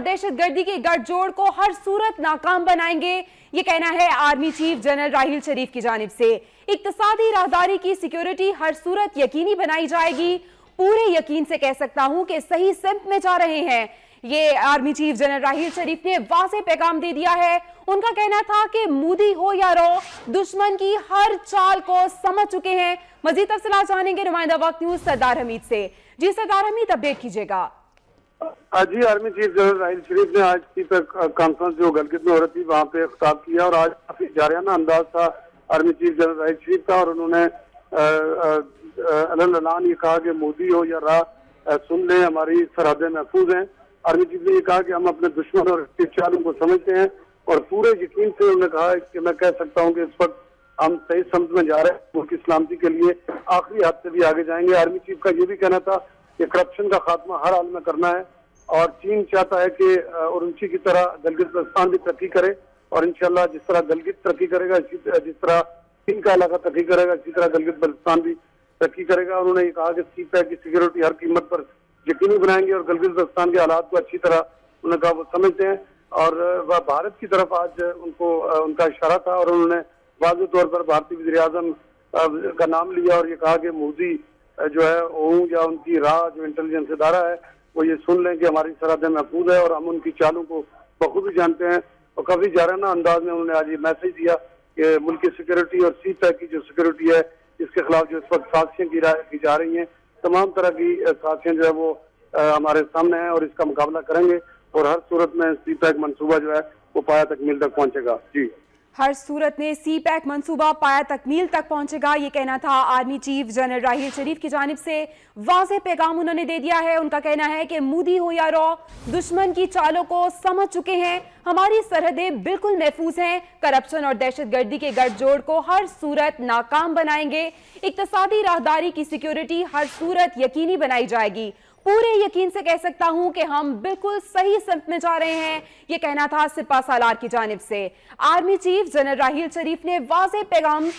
दहशत गर्दी के गठजोड़ को हर सूरत नाकाम बनाएंगे, ये कहना है आर्मी चीफ जनरल राहील शरीफ की जानिब से। इक्तसादी राहदारी की सिक्योरिटी हर सूरत यकीनी बनाई जाएगी। पूरे यकीन से कह सकता हूं कि सही सिमत में जा रहे हैं। ये आर्मी चीफ जनरल राहील शरीफ ने वाज़ेह पैगाम दे दिया है। उनका कहना था कि मोदी हो या रो, दुश्मन की हर चाल को समझ चुके हैं। मजीद तफसीलात जानेंगे नुमाइंदा वक्त न्यूज सरदार हमीद से। जी सरदार हमीद, अपडेट कीजिएगा। जी, आर्मी चीफ जनरल राहील शरीफ ने आज की कॉन्फ्रेंस जो गलगित में हो रही थी वहाँ पे खिताब किया और आज काफी जारियाना अंदाज था आर्मी चीफ जनरल राहील शरीफ का। और उन्होंने अल्लाह ये कहा कि मोदी हो या राह सुन ले, हमारी सरहदें महफूज हैं। आर्मी चीफ ने ये कहा कि हम अपने दुश्मन और इसके चालों को समझते हैं और पूरे यकीन से उन्होंने कहा कि मैं कह सकता हूँ कि इस वक्त हम सही समझ में जा रहे हैं, मुल्क की सलामती के लिए आखिरी हद से भी आगे जाएंगे। आर्मी चीफ का ये भी कहना था कि करप्शन का खात्मा हर हाल में करना है और चीन चाहता है कि उरुमची की तरह गलगित बल्तिस्तान भी तरक्की करे और इंशाल्लाह जिस तरह गलगित तरक्की करेगा, जिस तरह चीन का इलाका तरक्की करेगा, इसी तरह गलगित बल्तिस्तान भी तरक्की करेगा। उन्होंने ये कहा कि सीपैक की सिक्योरिटी हर कीमत पर यकीनी बनाएंगे और गलगित बल्तिस्तान के हालात को अच्छी तरह उन्होंने कहा वो समझते हैं। और वह भारत की तरफ आज उनका इशारा था और उन्होंने वाज़ेह तौर पर भारतीय वज़ीर-ए-आज़म का नाम लिया और ये कहा कि मोदी जो है वो या उनकी राह जो इंटेलिजेंस इदारा है वो ये सुन लें कि हमारी सरहदें महफूज है और हम उनकी चालों को बखूबी जानते हैं। और काफी जाराना अंदाज में उन्होंने आज ये मैसेज दिया कि मुल्क की सिक्योरिटी और सी पैक की जो सिक्योरिटी है इसके खिलाफ जो इस वक्त साजिशें की जा रही हैं, तमाम तरह की साजिशें जो है वो हमारे सामने हैं और इसका मुकाबला करेंगे और हर सूरत में सी पैक मनसूबा जो है वो पाया तकमील तक पहुंचेगा। जी, हर सूरत में सी पैक मंसूबा पाया तकमील तक पहुंचेगा, ये कहना था आर्मी चीफ जनरल राहील शरीफ की जानिब से। वाज़ेह पैगाम उन्होंने दे दिया है। उनका कहना है कि मोदी हो या रो, दुश्मन की चालों को समझ चुके हैं, हमारी सरहदें बिल्कुल महफूज हैं। करप्शन और दहशत गर्दी के गठजोड़ को हर सूरत नाकाम बनाएंगे। इक्तसादी राहदारी की सिक्योरिटी हर सूरत यकीनी बनाई जाएगी। पूरे यकीन से कह सकता हूं कि हम बिल्कुल सही सिमत में जा रहे हैं, ये कहना था सिपा सालार की जानिब से। आर्मी चीफ जनरल राहील शरीफ ने वाज़ेह पैगाम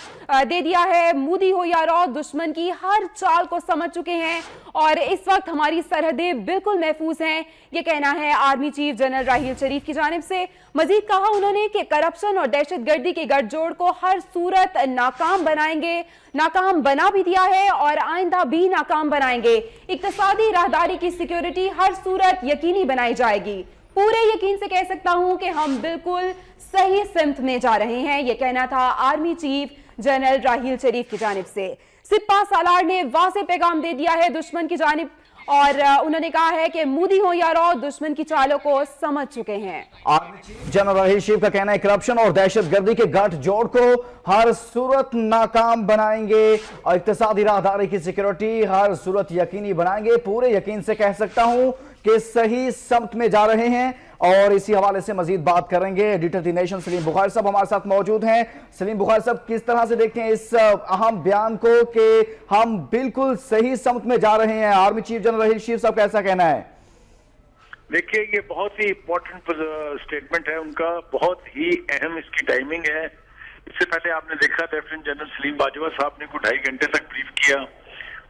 दे दिया है। मोदी हो या रो, दुश्मन की हर चाल को समझ चुके हैं और इस वक्त हमारी सरहदें बिल्कुल महफूज हैं, ये कहना है आर्मी चीफ जनरल राहील शरीफ की जानिब से। मजीद कहा उन्होंने कि करप्शन और दहशत गर्दी के गठजोड़ को हर सूरत नाकाम बनाएंगे, नाकाम बना भी दिया है और आइंदा भी नाकाम बनाएंगे। इक्तसादी राहदारी की सिक्योरिटी हर सूरत यकीनी बनाई जाएगी। पूरे यकीन से कह सकता हूं कि हम बिल्कुल सही सिमत में जा रहे हैं, यह कहना था आर्मी चीफ जनरल राहील शरीफ की जानिब से। सिपा सालार ने वाज़ेह पैगाम दे दिया है दुश्मन की जानिब और उन्होंने कहा है कि मोदी हो या रो, दुश्मन की चालों को समझ चुके हैं। आर्मी चीफ जनरल राहील शरीफ का कहना है करप्शन और दहशत गर्दी के गठजोड़ को हर सूरत नाकाम बनाएंगे और इक्तिसादी राहदारी की सिक्योरिटी हर सूरत यकीनी बनाएंगे। पूरे यकीन से कह सकता हूं कि सही समत में जा रहे हैं और इसी हवाले से मजीद बात करेंगे। Editor the nation Salim Bukhari साहब हमारे साथ मौजूद हैं। सलीम बुखारी साहब, किस तरह से देखते हैं इस अहम बयान को कि हम बिल्कुल सही समत में जा रहे हैं? आर्मी चीफ जनरल राहील शरीफ साहब का ऐसा कहना है। देखिए, ये बहुत ही इंपॉर्टेंट स्टेटमेंट है उनका, बहुत ही अहम इसकी टाइमिंग है। इससे पहले आपने देखा लेफ्टिनेंट जनरल सलीम बाजवा साहब ने को 2.5 घंटे तक ब्रीफ किया,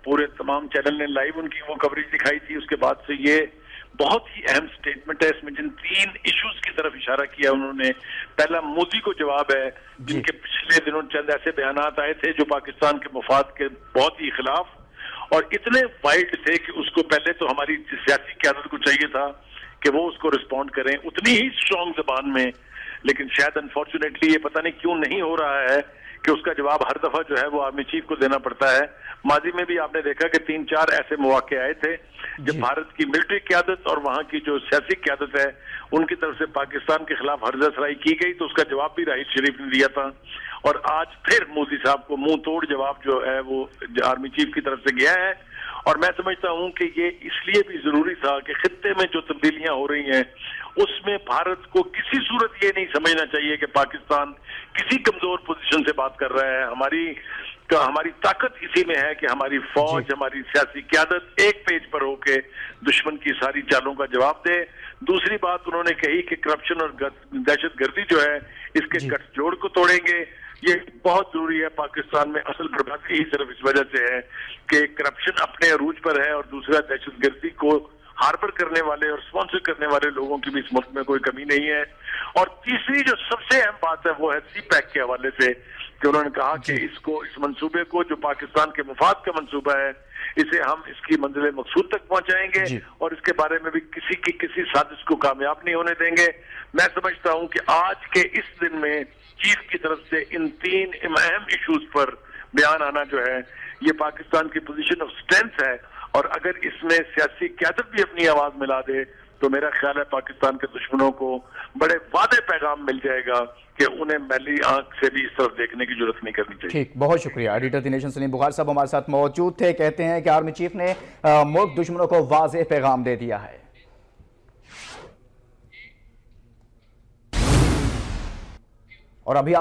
पूरे तमाम चैनल ने लाइव उनकी वो कवरेज दिखाई थी। उसके बाद से ये बहुत ही अहम स्टेटमेंट है। इसमें जिन 3 इश्यूज की तरफ इशारा किया उन्होंने, पहला मोदी को जवाब है जिनके पिछले दिनों चंद ऐसे बयानात आए थे जो पाकिस्तान के मुफाद के बहुत ही खिलाफ और इतने वाइड थे कि उसको पहले तो हमारी सियासी क़यादत को चाहिए था कि वो उसको रिस्पॉन्ड करें उतनी ही स्ट्रॉन्ग जबान में, लेकिन शायद अनफॉर्चुनेटली ये पता नहीं क्यों नहीं हो रहा है कि उसका जवाब हर दफा जो है वो आर्मी चीफ को देना पड़ता है। माजी में भी आपने देखा कि 3-4 ऐसे मौके आए थे जब भारत की मिलिट्री क़यादत और वहां की जो सियासी क़यादत है उनकी तरफ से पाकिस्तान के खिलाफ हरजा-सराई की गई, तो उसका जवाब भी राहील शरीफ ने दिया था। और आज फिर मोदी साहब को मुंह तोड़ जवाब जो है वो आर्मी चीफ की तरफ से गया है। और मैं समझता हूं कि ये इसलिए भी जरूरी था कि खित्ते में जो तब्दीलियां हो रही हैं उसमें भारत को किसी सूरत ये नहीं समझना चाहिए कि पाकिस्तान किसी कमजोर पोजीशन से बात कर रहा है। हमारी ताकत इसी में है कि हमारी फौज, हमारी सियासी क़यादत एक पेज पर होके दुश्मन की सारी चालों का जवाब दे। दूसरी बात उन्होंने कही कि करप्शन और दहशत गर्दी जो है इसके गठजोड़ को तोड़ेंगे। ये बहुत जरूरी है। पाकिस्तान में असल बर्बादी ही सिर्फ इस वजह से है कि करप्शन अपने अरूज पर है और दूसरा दहशत गर्दी को हार्बर करने वाले और स्पॉन्सर करने वाले लोगों की भी इस मुल्क में कोई कमी नहीं है। और तीसरी जो सबसे अहम बात है वो है CPEC के हवाले से, कि उन्होंने कहा कि इस मंसूबे को, जो पाकिस्तान के मुफाद का मंसूबा है, इसे हम इसकी मंजिल मकसूद तक पहुंचाएंगे और इसके बारे में भी किसी साजिश को कामयाब नहीं होने देंगे। मैं समझता हूं कि आज के इस दिन में चीफ की तरफ से इन 3 अहम इश्यूज पर बयान आना जो है, ये पाकिस्तान की पोजीशन ऑफ स्ट्रेंथ है। और अगर इसमें सियासी क़यादत भी अपनी आवाज मिला दे तो मेरा ख्याल है पाकिस्तान के दुश्मनों को बड़े वादे पैगाम मिल जाएगा कि उन्हें मैली आंख से भी इस तरफ देखने की जरूरत नहीं करनी चाहिए। ठीक, बहुत शुक्रिया। एडिटर द नेशन सलीम बुखार साहब हमारे साथ मौजूद थे। कहते हैं कि आर्मी चीफ ने मुल्क दुश्मनों को वाज़ेह पैगाम दे दिया है। और अभी आप